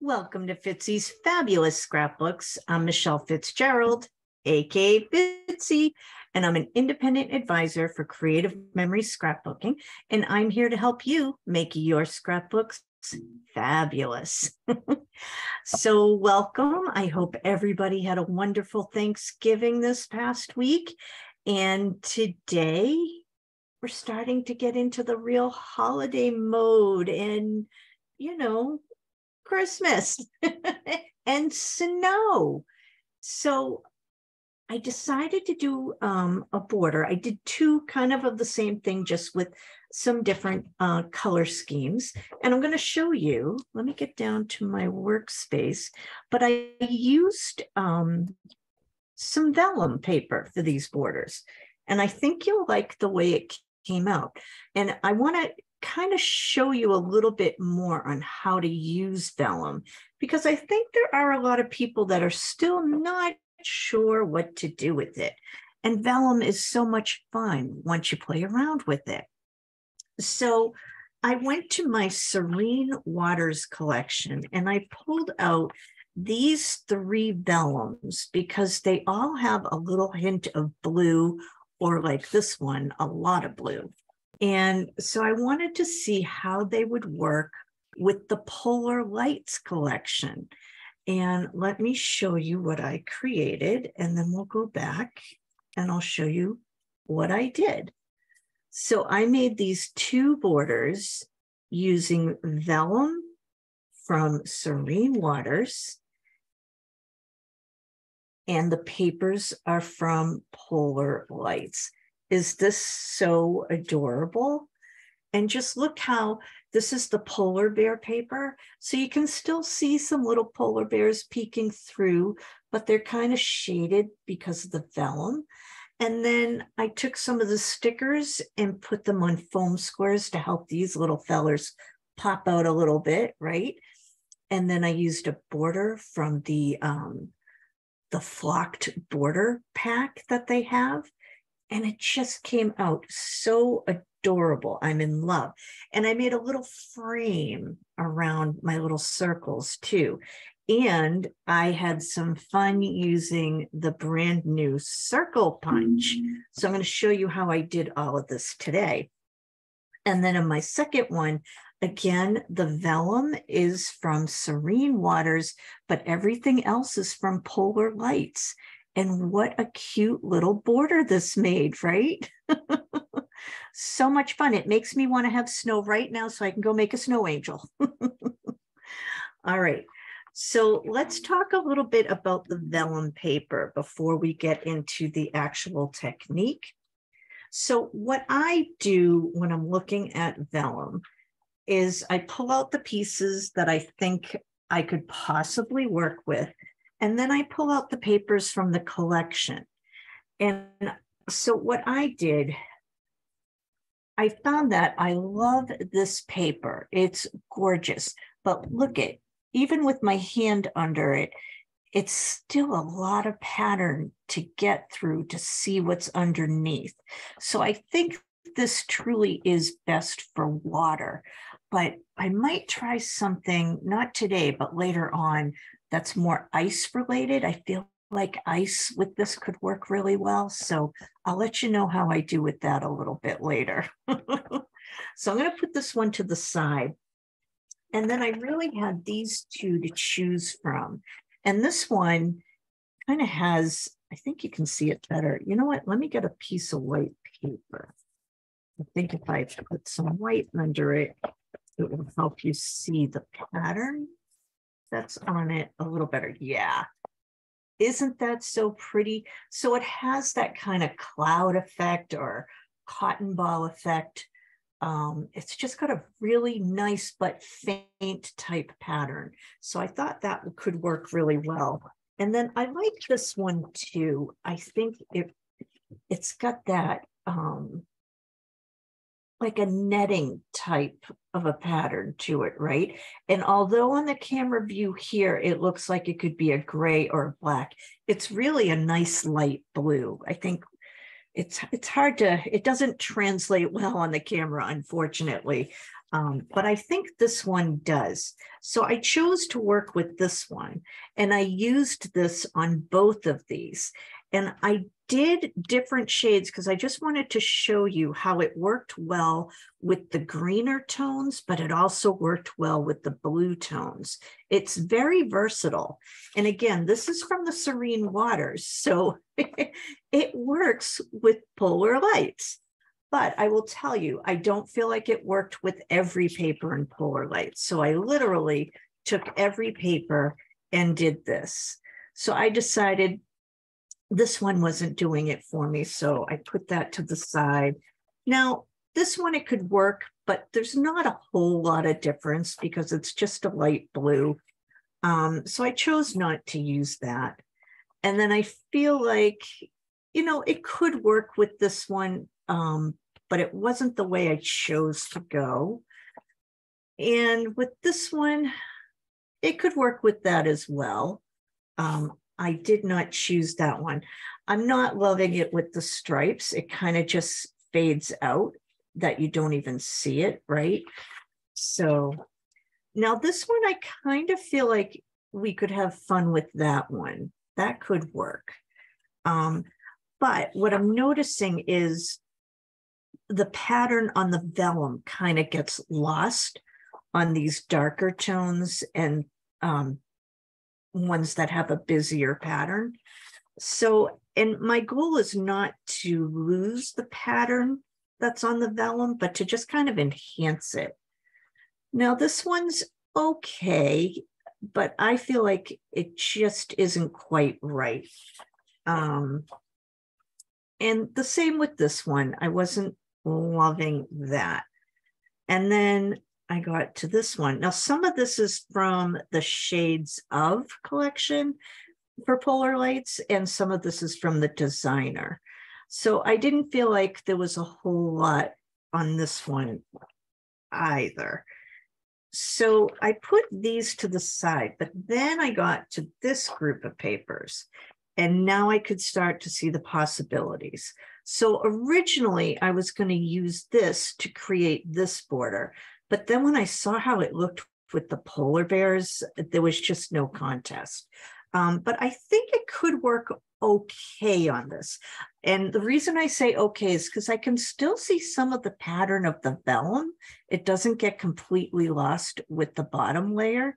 Welcome to Fitzy's Fabulous Scrapbooks. I'm Michelle Fitzgerald, aka Fitzy, and I'm an independent advisor for Creative Memory Scrapbooking, and I'm here to help you make your scrapbooks fabulous. So welcome. I hope everybody had a wonderful Thanksgiving this past week. And today we're starting to get into the real holiday mode and, Christmas and snow. So I decided to do a border. I did two kind of the same thing, just with some different color schemes. And I'm going to show you. Let me get down to my workspace. But I used some vellum paper for these borders. And I think you'll like the way it came out. And I want to kind of show you a little bit more on how to use vellum, because I think there are a lot of people that are still not sure what to do with it. And vellum is so much fun once you play around with it. So I went to my Serene Waters collection and I pulled out these three vellums because they all have a little hint of blue, or like this one, a lot of blue. And so I wanted to see how they would work with the Polar Lights collection. And let me show you what I created, and then we'll go back and I'll show you what I did. So I made these two borders using vellum from Serene Waters, and the papers are from Polar Lights. Is this so adorable? And just look how this is the polar bear paper. So you can still see some little polar bears peeking through, but they're kind of shaded because of the vellum. And then I took some of the stickers and put them on foam squares to help these little fellers pop out a little bit, right? And then I used a border from the flocked border pack that they have. And it just came out so adorable. I'm in love. And I made a little frame around my little circles too. And I had some fun using the brand new circle punch. So I'm going to show you how I did all of this today. And then in my second one, again, the vellum is from Serene Waters, but everything else is from Polar Lights. And what a cute little border this made, right? So much fun. It makes me want to have snow right now so I can go make a snow angel. All right. So let's talk a little bit about the vellum paper before we get into the actual technique. So what I do when I'm looking at vellum is I pull out the pieces that I think I could possibly work with. And then I pull out the papers from the collection. And so what I did, I found that I love this paper. It's gorgeous, but look at, even with my hand under it, it's still a lot of pattern to get through to see what's underneath. So I think this truly is best for water, but I might try something, not today, but later on, that's more ice related. I feel like ice with this could work really well. So I'll let you know how I do with that a little bit later. So I'm going to put this one to the side. And then I really had these two to choose from. And this one kind of has, I think you can see it better. You know what? Let me get a piece of white paper. I think if I put some white under it, it will help you see the pattern that's on it a little better. Yeah. Isn't that so pretty? So it has that kind of cloud effect or cotton ball effect. It's just got a really nice but faint type pattern. So I thought that could work really well. And then I like this one too. I think it's got that like a netting type of a pattern to it, right? And although on the camera view here, it looks like it could be a gray or a black, it's really a nice light blue. I think it's hard to, it doesn't translate well on the camera, unfortunately. But I think this one does. So I chose to work with this one, and I used this on both of these. And I did different shades because I just wanted to show you how it worked well with the greener tones, but it also worked well with the blue tones. It's very versatile. And again, this is from the Serene Waters, so it works with polar lights. But I will tell you, I don't feel like it worked with every paper in polar lights. So I literally took every paper and did this. So I decided this one wasn't doing it for me, so I put that to the side. Now, this one, it could work, but there's not a whole lot of difference because it's just a light blue. So I chose not to use that. And then I feel like, you know, it could work with this one, but it wasn't the way I chose to go. And with this one, it could work with that as well. I did not choose that one. I'm not loving it with the stripes. It kind of just fades out that you don't even see it, right? So now this one, I kind of feel like we could have fun with that one. That could work. But what I'm noticing is the pattern on the vellum kind of gets lost on these darker tones and ones that have a busier pattern. So, and my goal is not to lose the pattern that's on the vellum, but to just kind of enhance it. Now, this one's okay, but I feel like it just isn't quite right. And the same with this one. I wasn't loving that. And then I got to this one. Now, some of this is from the Shades of collection for polar lights, and some of this is from the designer. So I didn't feel like there was a whole lot on this one either. So I put these to the side, but then I got to this group of papers, and now I could start to see the possibilities. So originally I was going to use this to create this border, but then when I saw how it looked with the polar bears, there was just no contest. But I think it could work okay on this. And the reason I say okay is because I can still see some of the pattern of the vellum. It doesn't get completely lost with the bottom layer.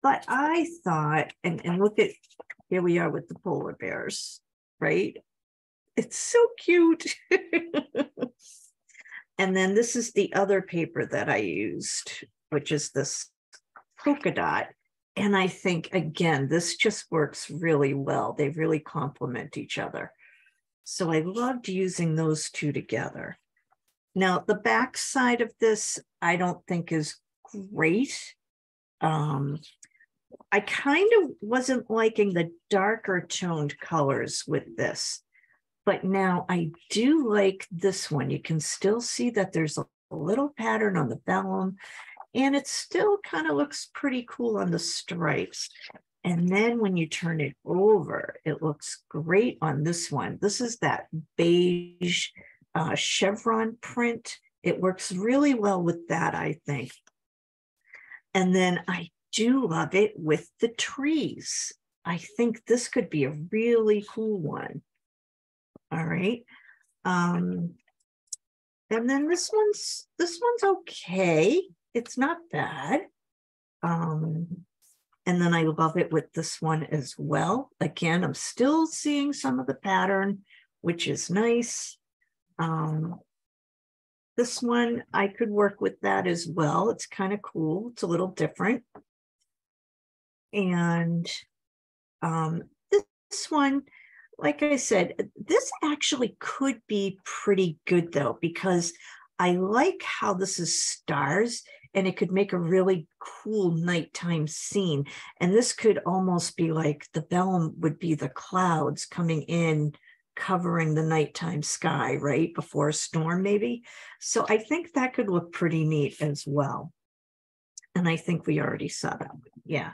But I thought, and look at, here we are with the polar bears, right? It's so cute. And then this is the other paper that I used, which is this polka dot. And I think, again, this just works really well. They really complement each other. So I loved using those two together. Now, the back side of this, I don't think is great. I kind of wasn't liking the darker toned colors with this, but now I do like this one. You can still see that there's a little pattern on the vellum, and it still kind of looks pretty cool on the stripes. And then when you turn it over, it looks great on this one. This is that beige chevron print. It works really well with that, I think. And then I do love it with the trees. I think this could be a really cool one. All right. And then this one's okay. It's not bad. And then I love it with this one as well. Again, I'm still seeing some of the pattern, which is nice. This one, I could work with that as well. It's kind of cool. It's a little different. And this one, like I said, this actually could be pretty good though, because I like how this is stars and it could make a really cool nighttime scene. And this could almost be like the vellum would be the clouds coming in, covering the nighttime sky, right? Before a storm, maybe. So I think that could look pretty neat as well. And I think we already saw that. Yeah.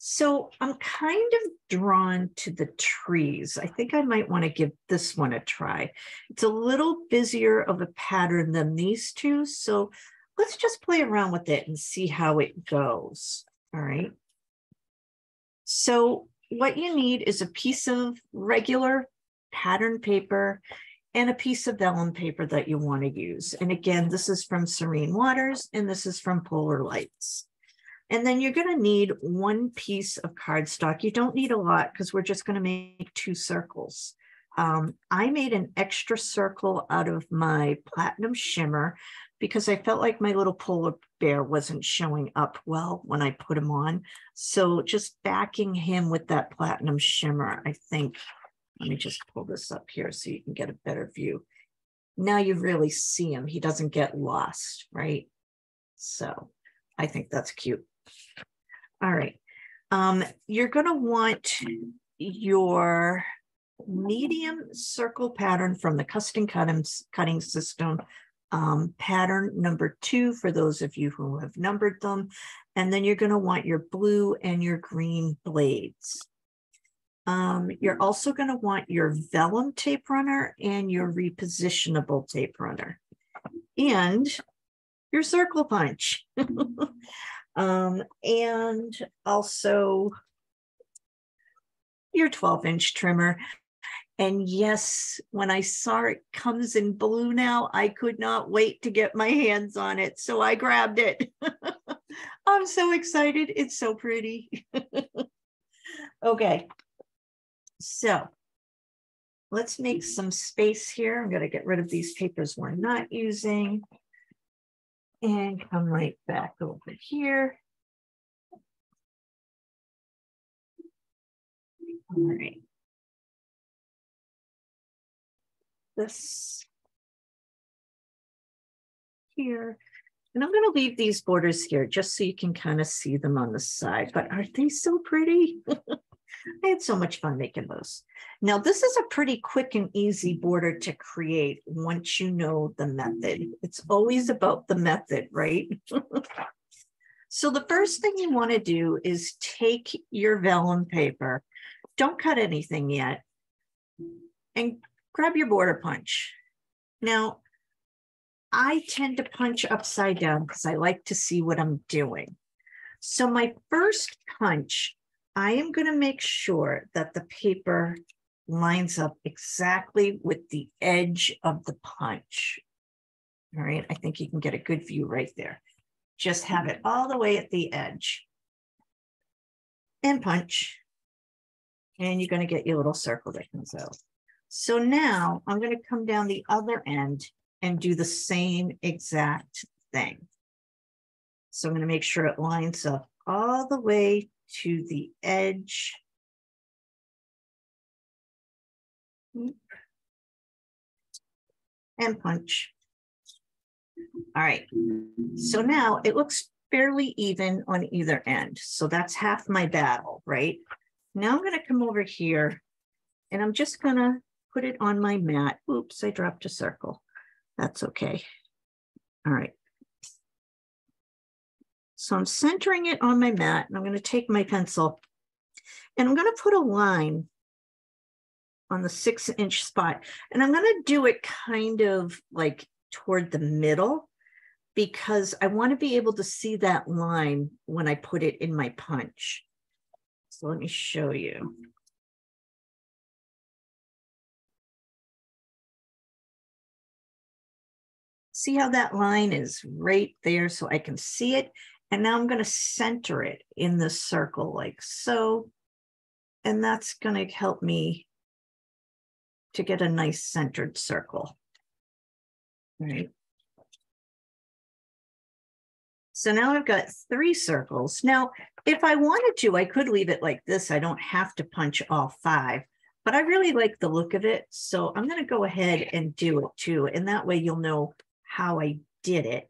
So I'm kind of drawn to the trees. I think I might want to give this one a try. It's a little busier of a pattern than these two. So let's just play around with it and see how it goes. All right. So what you need is a piece of regular pattern paper and a piece of vellum paper that you want to use. And again, this is from Serene Waters and this is from Polar Lights. And then you're going to need one piece of cardstock. You don't need a lot because we're just going to make 2 circles. I made an extra circle out of my platinum shimmer because I felt like my little polar bear wasn't showing up well when I put him on. So just backing him with that platinum shimmer, I think, let me just pull this up here so you can get a better view. Now you really see him. He doesn't get lost, right? So I think that's cute. All right. You're going to want your medium circle pattern from the custom cutting system, pattern number 2 for those of you who have numbered them. And then you're going to want your blue and your green blades. You're also going to want your vellum tape runner and your repositionable tape runner and your circle punch. And also your 12-inch trimmer. And yes, when I saw it comes in blue now, I could not wait to get my hands on it. So I grabbed it. I'm so excited. It's so pretty. Okay. So let's make some space here. I'm going to get rid of these papers we're not using and come right back over here. All right. This here. And I'm going to leave these borders here just so you can kind of see them on the side. But aren't they so pretty? I had so much fun making those. Now, this is a pretty quick and easy border to create once you know the method. It's always about the method, right? So the first thing you want to do is take your vellum paper. Don't cut anything yet. And grab your border punch. Now, I tend to punch upside down because I like to see what I'm doing. So my first punch, I am going to make sure that the paper lines up exactly with the edge of the punch. All right, I think you can get a good view right there. Just have it all the way at the edge. And punch. And you're going to get your little circle that comes out. So now I'm going to come down the other end and do the same exact thing. So I'm going to make sure it lines up all the way to the edge. And punch. All right. So now it looks fairly even on either end. So that's half my battle, right? Now I'm going to come over here and I'm just going to put it on my mat. Oops, I dropped a circle. That's okay. All right. So I'm centering it on my mat and I'm going to take my pencil and I'm going to put a line on the 6-inch spot. And I'm going to do it kind of like toward the middle because I want to be able to see that line when I put it in my punch. So let me show you. See how that line is right there so I can see it. And now I'm going to center it in the circle like so. And that's going to help me to get a nice centered circle. All right. So now I've got 3 circles. Now, if I wanted to, I could leave it like this. I don't have to punch all 5, but I really like the look of it. So I'm going to go ahead and do it too. And that way you'll know how I did it.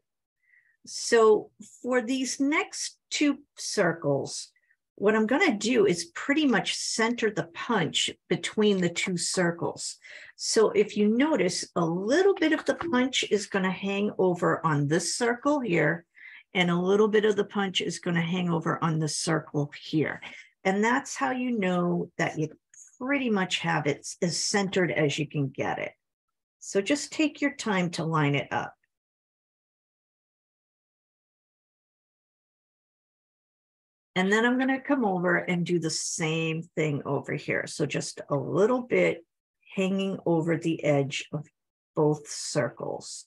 So for these next 2 circles, what I'm going to do is pretty much center the punch between the 2 circles. So if you notice, a little bit of the punch is going to hang over on this circle here, and a little bit of the punch is going to hang over on the circle here. And that's how you know that you pretty much have it as centered as you can get it. So just take your time to line it up. And then I'm going to come over and do the same thing over here. So just a little bit hanging over the edge of both circles.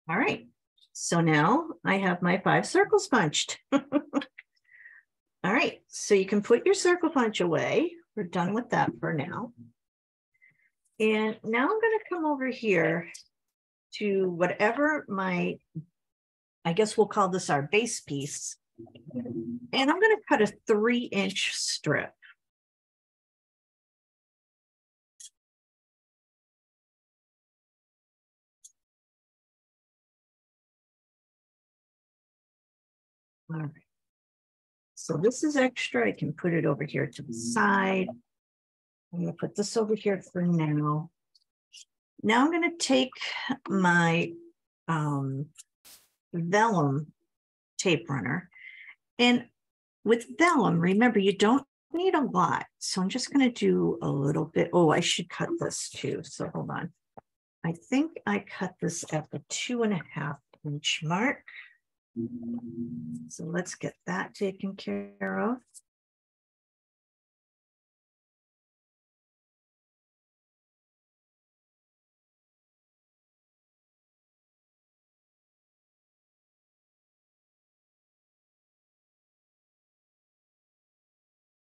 All right, so now I have my 5 circles punched. All right, so you can put your circle punch away. We're done with that for now. And now I'm going to come over here to whatever my, I guess we'll call this our base piece. And I'm going to cut a 3-inch strip. All right. So this is extra. I can put it over here to the side. I'm going to put this over here for now. Now I'm going to take my Velum tape runner. And with Velum, remember, you don't need a lot. So I'm just going to do a little bit. Oh, I should cut this too. So hold on. I think I cut this at the 2.5-inch mark. So let's get that taken care of.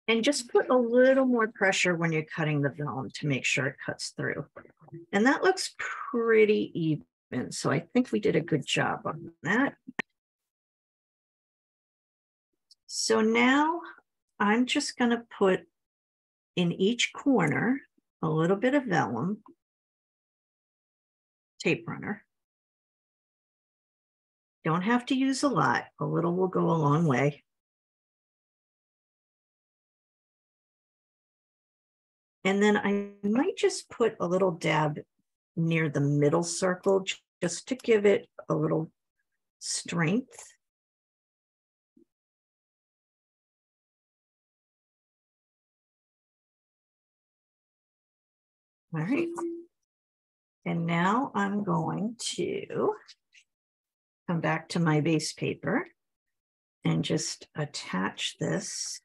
And just put a little more pressure when you're cutting the vellum to make sure it cuts through. And that looks pretty even. So I think we did a good job on that. So now I'm just going to put in each corner a little bit of vellum tape runner. Don't have to use a lot. A little will go a long way. And then I might just put a little dab near the middle circle just to give it a little strength. All right. And now I'm going to come back to my base paper and just attach this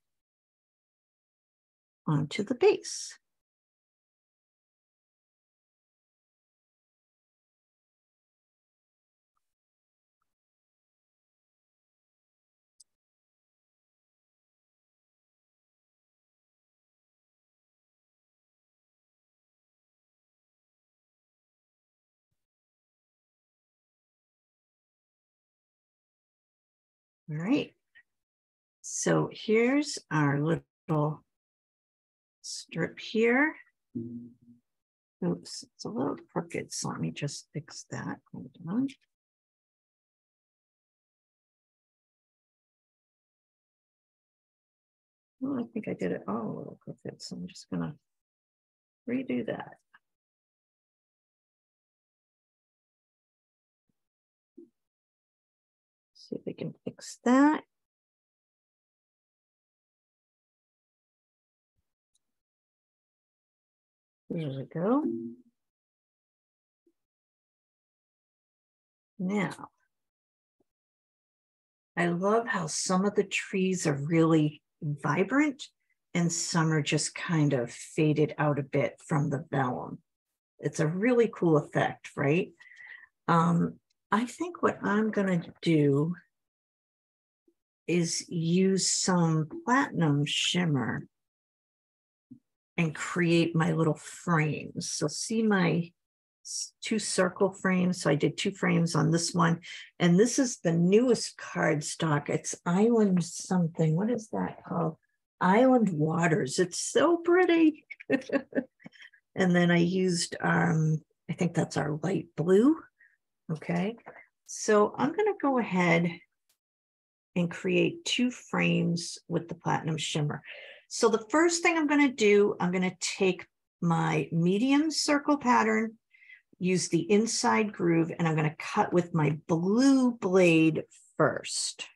onto the base. All right. So here's our little strip here. Oops, it's a little crooked, so let me just fix that. Hold on. Well, I think I did it all a little crooked, so I'm just gonna redo that. See if we can fix that. There we go. Now, I love how some of the trees are really vibrant and some are just kind of faded out a bit from the vellum. It's a really cool effect, right? I think what I'm going to do is use some platinum shimmer and create my little frames. So see my 2 circle frames. So I did 2 frames on this one. And this is the newest cardstock. It's Island something. What is that called? Island Waters. It's so pretty. And then I used, I think that's our light blue. Okay. So I'm going to go ahead and create 2 frames with the platinum shimmer. So the first thing I'm going to do, I'm going to take my medium circle pattern, use the inside groove, and I'm going to cut with my blue blade first.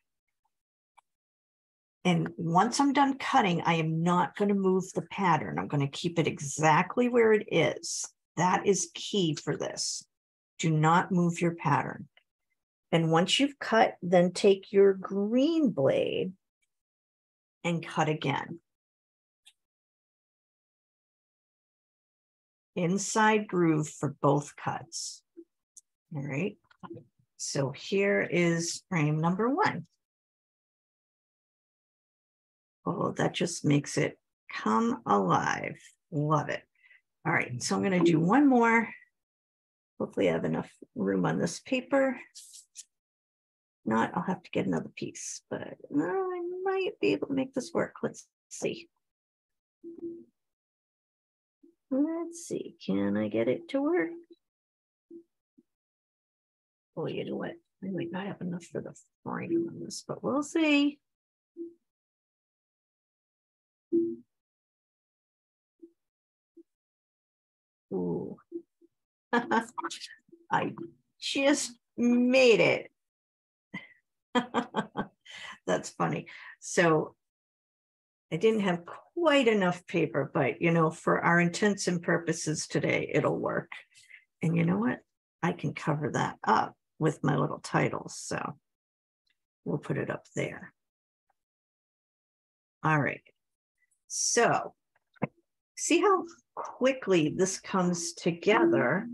And once I'm done cutting, I am not going to move the pattern. I'm going to keep it exactly where it is. That is key for this. Do not move your pattern. And once you've cut, then take your green blade and cut again. Inside groove for both cuts. All right. So here is frame number 1. Oh, that just makes it come alive. Love it. All right. So I'm going to do one more. Hopefully I have enough room on this paper. Not, I'll have to get another piece, but I might be able to make this work. Let's see. Let's see. Can I get it to work? Oh, you know what? I might not have enough for the frame on this, but we'll see. Ooh. I just made it. That's funny. So I didn't have quite enough paper, but you know, for our intents and purposes today, it'll work. And you know what? I can cover that up with my little titles. So we'll put it up there. All right. So see how quickly this comes together.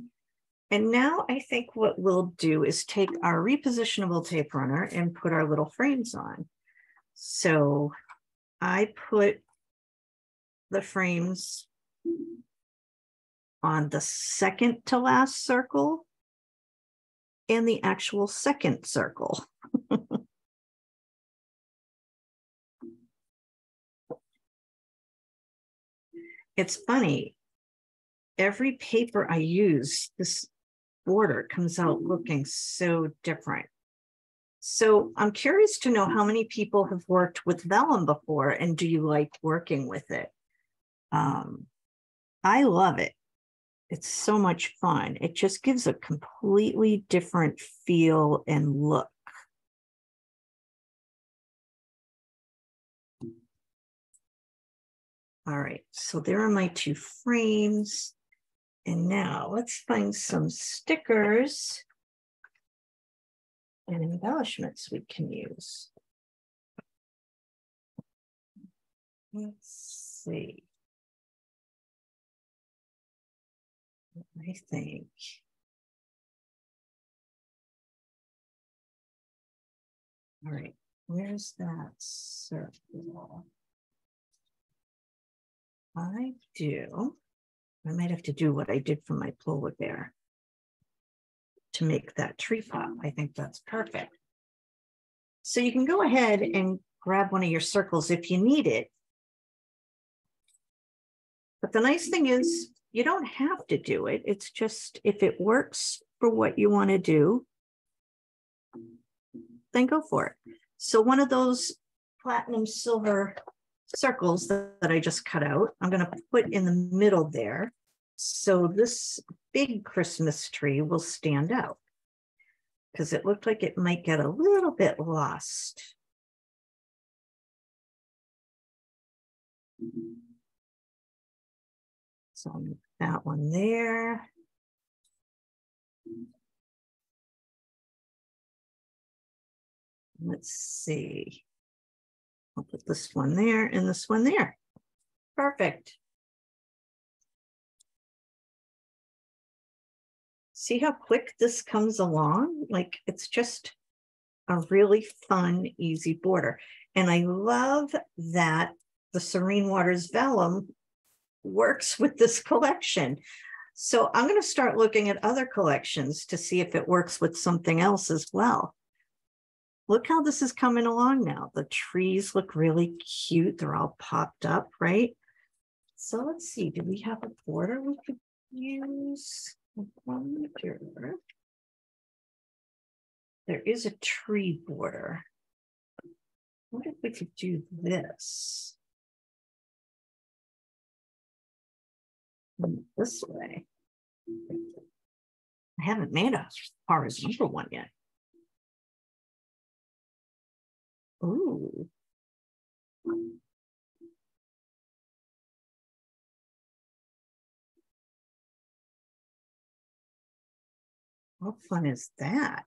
And now I think what we'll do is take our repositionable tape runner and put our little frames on. So I put the frames on the second to last circle and the actual second circle. It's funny, every paper I use, this border comes out looking so different. So I'm curious to know how many people have worked with vellum before, and do you like working with it? I love it. It's so much fun. It just gives a completely different feel and look. All right, so there are my 2 frames. And now let's find some stickers and embellishments we can use. Let's see. I think. All right, where's that circle? I might have to do what I did for my polar bear to make that tree pop. I think that's perfect. So you can go ahead and grab one of your circles if you need it. But the nice thing is you don't have to do it. It's just if it works for what you want to do, then go for it. So one of those platinum silver circles that I just cut out, I'm going to put in the middle there. So this big Christmas tree will stand out because it looked like it might get a little bit lost. So I'll make that one there. Let's see. I'll put this one there and this one there. Perfect. See how quick this comes along? Like it's just a really fun, easy border. And I love that the Serene Waters Velum works with this collection. So I'm going to start looking at other collections to see if it works with something else as well. Look how this is coming along now. The trees look really cute. They're all popped up, right? So let's see, do we have a border we could use? There is a tree border. What if we could do this? This way. I haven't made a horizontal one yet. Ooh. How fun is that?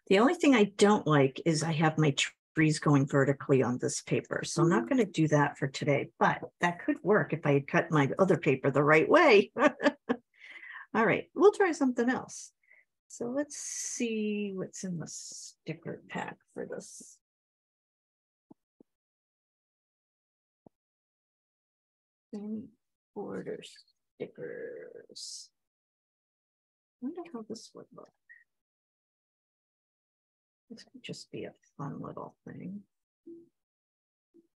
The only thing I don't like is I have my trees going vertically on this paper. So I'm not going to do that for today, but that could work if I had cut my other paper the right way. All right, we'll try something else. So let's see what's in the sticker pack for this. Border stickers. I wonder how this would look. This could just be a fun little thing.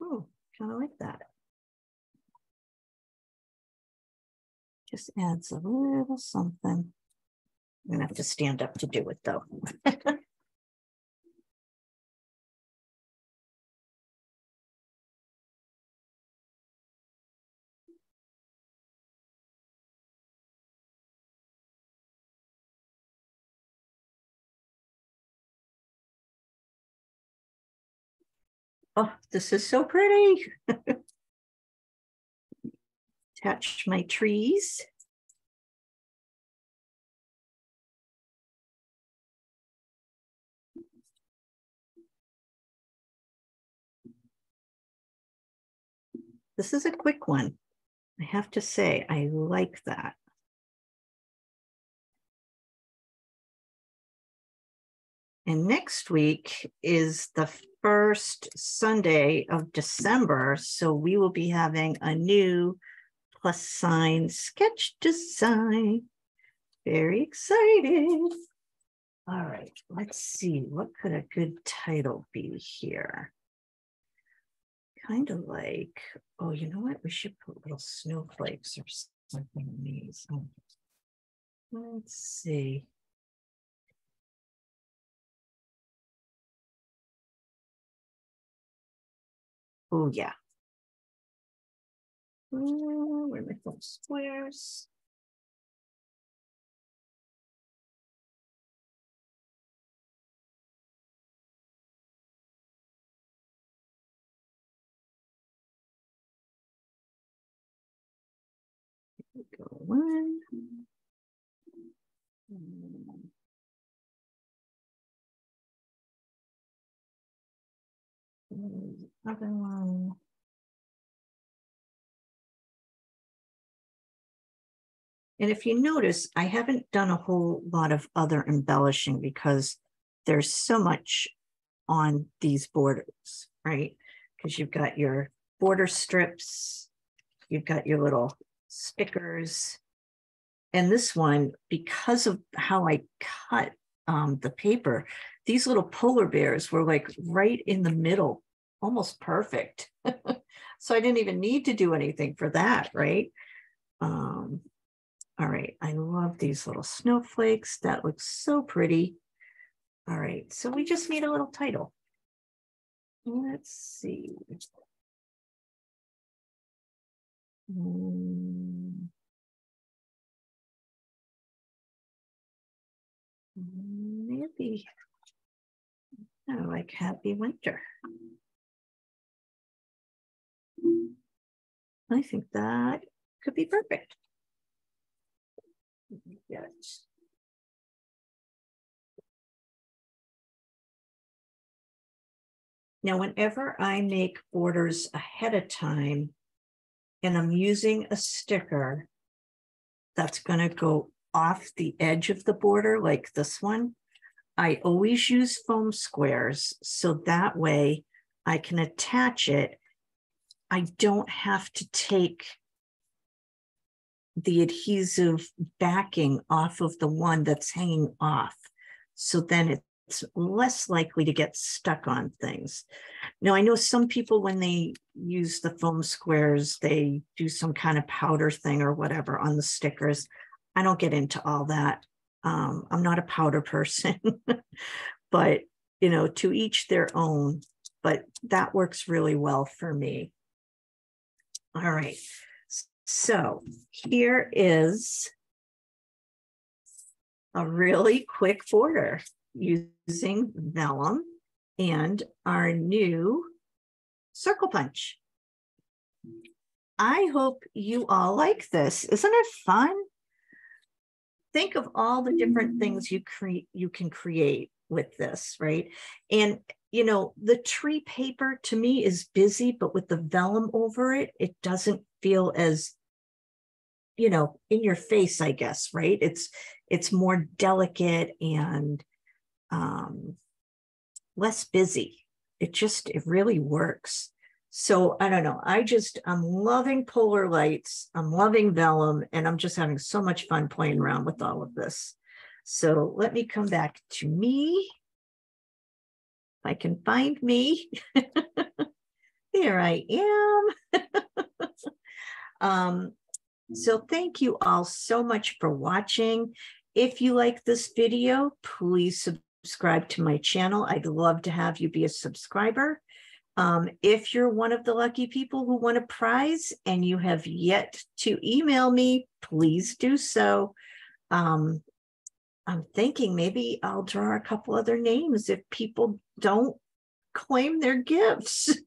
Oh, kind of like that. Just adds a little something. I'm gonna have to stand up to do it though. Oh, this is so pretty. Attach my trees. This is a quick one. I have to say, I like that. And next week is the first Sunday of December. So we will be having a new plus sign sketch design. Very excited. All right, let's see. What could a good title be here? Kind of like, oh, you know what? We should put little snowflakes or something in these. Let's see. Oh, yeah. Where are my little squares? Go one. Other one. And if you notice, I haven't done a whole lot of other embellishing because there's so much on these borders, right? Because you've got your border strips, you've got your little stickers. And this one, because of how I cut the paper, these little polar bears were like right in the middle, almost perfect. So I didn't even need to do anything for that, right? All right, I love these little snowflakes. That looks so pretty. All right, so we just need a little title. Let's see. Maybe, I like Happy Winter. I think that could be perfect. Yes. Now, whenever I make borders ahead of time and I'm using a sticker that's going to go off the edge of the border, like this one, I always use foam squares. So that way I can attach it. I don't have to take the adhesive backing off of the one that's hanging off. So then it's less likely to get stuck on things. Now, I know some people, when they use the foam squares, they do some kind of powder thing or whatever on the stickers. I don't get into all that. I'm not a powder person, but, you know, to each their own, but that works really well for me. All right. So here is a really quick border using vellum and our new circle punch. I hope you all like this. Isn't it fun? think of all the different things you can create with this, right? And you know, the tree paper to me is busy, but with the vellum over it, it doesn't feel as, you know, in your face, I guess, right? It's more delicate and less busy. It really works. So I don't know. I'm loving polar lights. I'm loving vellum, and I'm just having so much fun playing around with all of this. So let me come back to me. If I can find me. There I am. So thank you all so much for watching. If you like this video, please subscribe to my channel. I'd love to have you be a subscriber. If you're one of the lucky people who won a prize and you have yet to email me, please do so. I'm thinking maybe I'll draw a couple other names if people don't claim their gifts.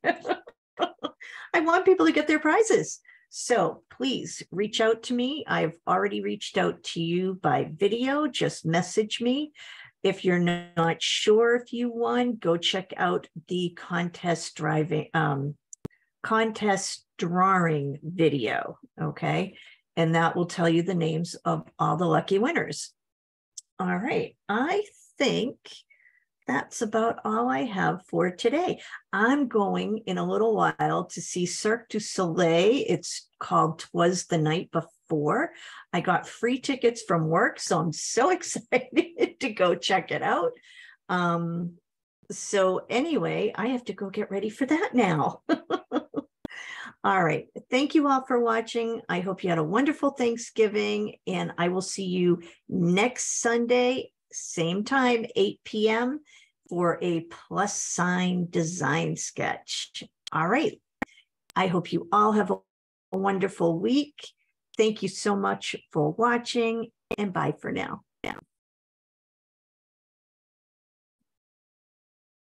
I want people to get their prizes. So please reach out to me. I've already reached out to you by video. Just message me. If you're not sure if you won, go check out the contest drawing video, okay? And that will tell you the names of all the lucky winners. All right, I think that's about all I have for today. I'm going in a little while to see Cirque du Soleil. It's called 'Twas the Night Before. I got free tickets from work, so I'm so excited to go check it out. So anyway, I have to go get ready for that now. All right. Thank you all for watching. I hope you had a wonderful Thanksgiving, and I will see you next Sunday, same time, 8 p.m. for a plus sign design sketch. All right. I hope you all have a wonderful week. Thank you so much for watching, and bye for now.